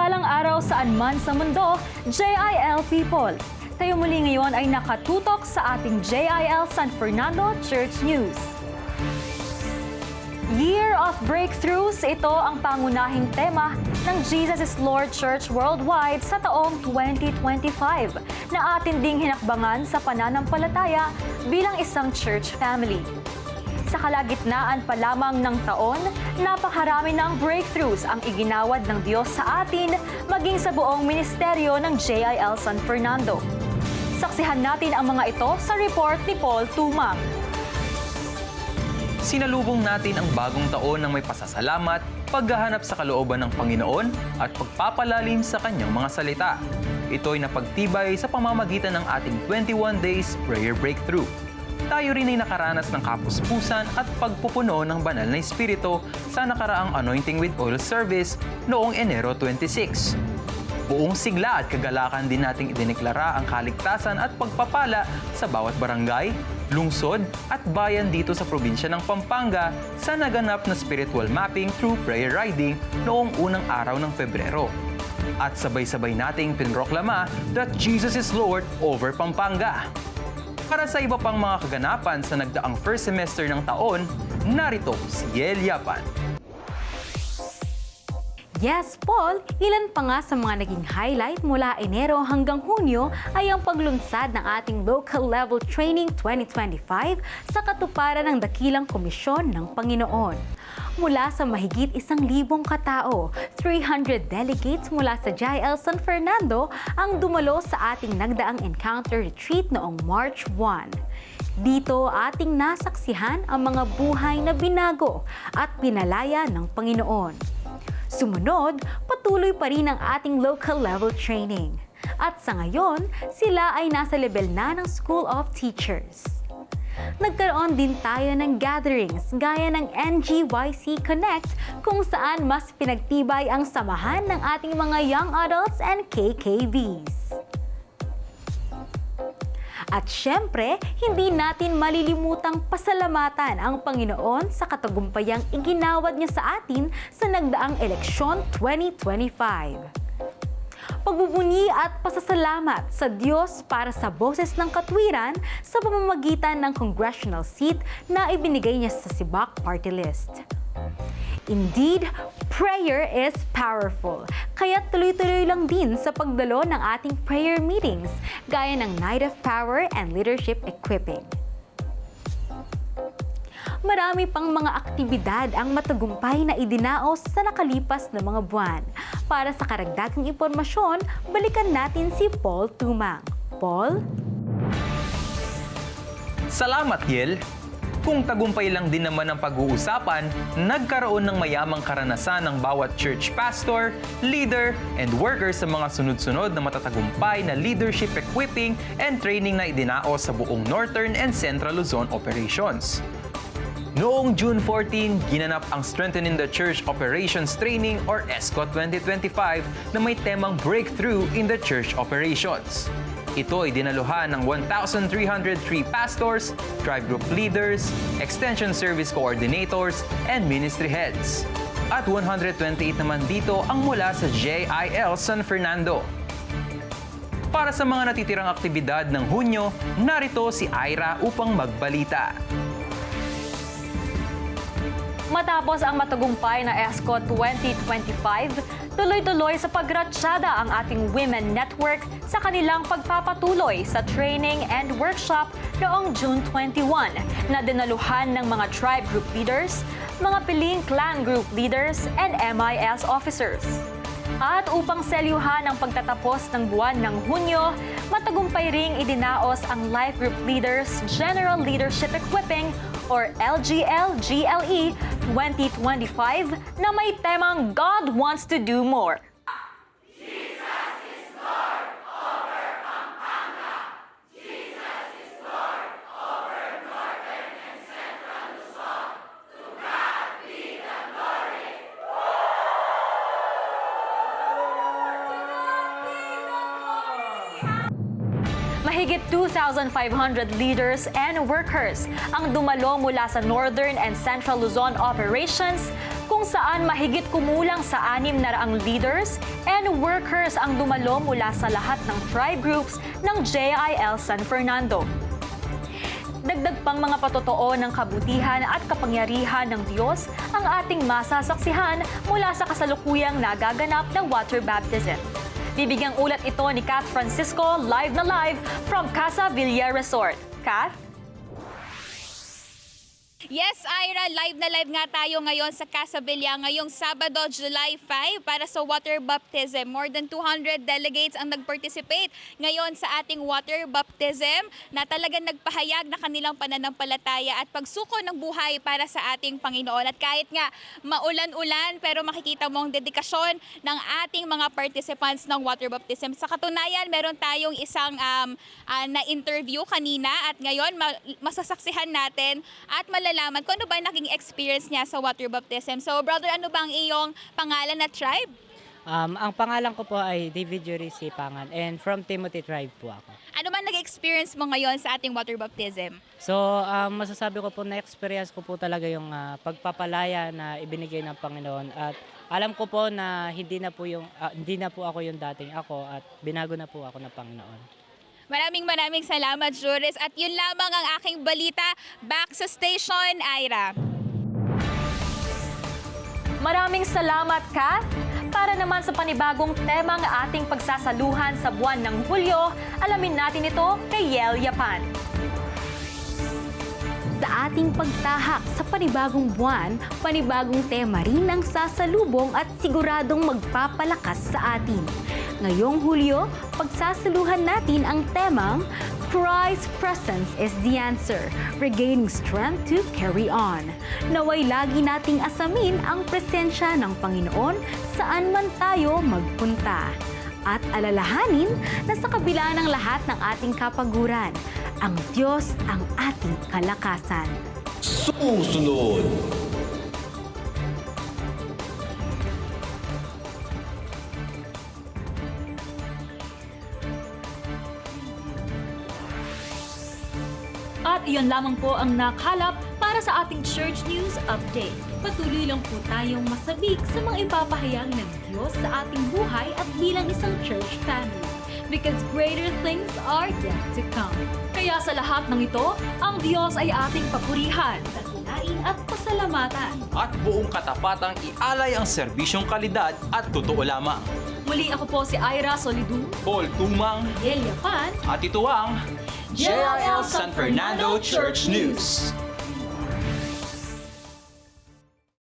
Mapagpalang araw saan man sa mundo, JIL people! Tayo muli ngayon ay nakatutok sa ating JIL San Fernando Church News. Year of Breakthroughs, ito ang pangunahing tema ng Jesus is Lord Church Worldwide sa taong 2025 na atin ding hinakbangan sa pananampalataya bilang isang church family. Sa kalagitnaan pa lamang ng taon, napakarami ng breakthroughs ang iginawad ng Diyos sa atin maging sa buong ministeryo ng JIL San Fernando. Saksihan natin ang mga ito sa report ni Paul Tumang. Sinalubong natin ang bagong taon ng may pasasalamat, paghahanap sa kalooban ng Panginoon at pagpapalalim sa kanyang mga salita. Ito ay napagtibay sa pamamagitan ng ating 21 Days Prayer Breakthrough. Tayo rin ay nakaranas ng kapuspusan at pagpupuno ng banal na espiritu sa nakaraang Anointing with Oil service noong Enero 26. Buong sigla at kagalakan din nating idineklara ang kaligtasan at pagpapala sa bawat barangay, lungsod at bayan dito sa probinsya ng Pampanga sa naganap na spiritual mapping through prayer riding noong unang araw ng Pebrero. At sabay-sabay nating pinroklama that Jesus is Lord over Pampanga. Para sa iba pang mga kaganapan sa nagdaang first semester ng taon, narito si Yel Yapan. Yes, Paul, ilan pa nga sa mga naging highlight mula Enero hanggang Hunyo ay ang paglunsad ng ating Local Level Training 2025 sa katuparan ng dakilang komisyon ng Panginoon. Mula sa mahigit 1,000 katao, 300 delegates mula sa JIL San Fernando ang dumalo sa ating nagdaang encounter retreat noong March 1. Dito ating nasaksihan ang mga buhay na binago at pinalaya ng Panginoon. Sumunod, patuloy pa rin ang ating local level training. At sa ngayon, sila ay nasa level na ng School of Teachers. Nagkaroon din tayo ng gatherings gaya ng NGYC Connect kung saan mas pinagtibay ang samahan ng ating mga young adults and KKBs. At syempre, hindi natin malilimutang pasalamatan ang Panginoon sa katagumpayang iginawad niya sa atin sa nagdaang eleksyon 2025. Pagbubunyi at pasasalamat sa Diyos para sa boses ng katwiran sa pamamagitan ng congressional seat na ibinigay niya sa Sibak Party List. Indeed, prayer is powerful. Kaya tuloy-tuloy lang din sa pagdalo ng ating prayer meetings, gaya ng Night of Power and Leadership Equipping. Marami pang mga aktibidad ang matagumpay na idinaos sa nakalipas na mga buwan. Para sa karagdagang impormasyon, balikan natin si Paul Tumang. Paul? Salamat, Yel! Kung tagumpay lang din naman ang pag-uusapan, nagkaroon ng mayamang karanasan ng bawat church pastor, leader, and worker sa mga sunod-sunod na matatagumpay na leadership equipping and training na idinaos sa buong Northern and Central Luzon operations. Noong June 14, ginanap ang Strengthening the Church Operations Training or ESCO 2025 na may temang Breakthrough in the Church Operations. Ito ay dinaluhan ng 1,303 pastors, tribe group leaders, extension service coordinators, and ministry heads. At 128 naman dito ang mula sa JIL San Fernando. Para sa mga natitirang aktibidad ng Hunyo, narito si Ira upang magbalita. Matapos ang matagumpay na ESCO 2025, tuloy-tuloy sa pagratsyada ang ating Women Network sa kanilang pagpapatuloy sa training and workshop noong June 21 na dinaluhan ng mga tribe group leaders, mga piling clan group leaders, and MIS officers. At upang selyuhan ang pagtatapos ng buwan ng Hunyo, matagumpay ring idinaos ang Life Group Leaders General Leadership Equipping or LGL-GLE 2025 na may temang God Wants to Do More. Mahigit 2,500 leaders and workers ang dumalo mula sa Northern and Central Luzon operations kung saan mahigit kumulang sa 600 leaders and workers ang dumalo mula sa lahat ng tribe groups ng JIL San Fernando. Dagdag pang mga patotoo ng kabutihan at kapangyarihan ng Diyos ang ating masasaksihan mula sa kasalukuyang nagaganap na water baptism. Bibigyang ulat ito ni Kath Francisco, live na live from Casa Villa Resort. Kath? Yes, Ira, live na live nga tayo ngayon sa Casa Villa ngayong Sabado, July 5 para sa water baptism. More than 200 delegates ang nag-participate ngayon sa ating water baptism na talagang nagpahayag na kanilang pananampalataya at pagsuko ng buhay para sa ating Panginoon. At kahit nga maulan-ulan, pero makikita mo ang dedikasyon ng ating mga participants ng water baptism. Sa katunayan, meron tayong isang na-interview kanina at ngayon masasaksihan natin at malalaman kung ano ba naging experience niya sa water baptism. So, brother, ano bang iyong pangalan na tribe? Ang pangalan ko po ay David Jurisi Pangan and from Timothy tribe po ako. Ano man nag-experience mo ngayon sa ating water baptism? So, masasabi ko po na-experience ko po talaga yung pagpapalaya na ibinigay ng Panginoon at alam ko po na hindi na po ako yung dating ako at binago na po ako ng Panginoon. Maraming salamat, Juris. At yun lamang ang aking balita. Back sa station, Ira. Maraming salamat, Kath. Para naman sa panibagong temang ating pagsasaluhan sa buwan ng Hulyo, alamin natin ito kay Yel Yapan. Sa ating pagtahak sa panibagong buwan, panibagong tema rin ang sasalubong at siguradong magpapalakas sa atin. Ngayong Hulyo, pagsasaluhan natin ang temang Christ's presence is the answer, regaining strength to carry on. Naway lagi nating asamin ang presensya ng Panginoon saan man tayo magpunta. At alalahanin na sa kabila ng lahat ng ating kapaguran, ang Diyos ang ating kalakasan. Susunod! At iyon lamang po ang nakalap para sa ating Church News Update. Patuloy lang po tayong masabik sa mga ipapahayag ng Diyos sa ating buhay at bilang isang church family. Because greater things are yet to come. Kaya sa lahat ng ito, ang Diyos ay ating papurihan. Dakilain at pasalamatan. At buong katapatang ialay ang serbisyong kalidad at totoo lamang. Muli ako po si Ira Solidu. Paul Tumang Yel Yapan. at ito ang JIL San Fernando Church News.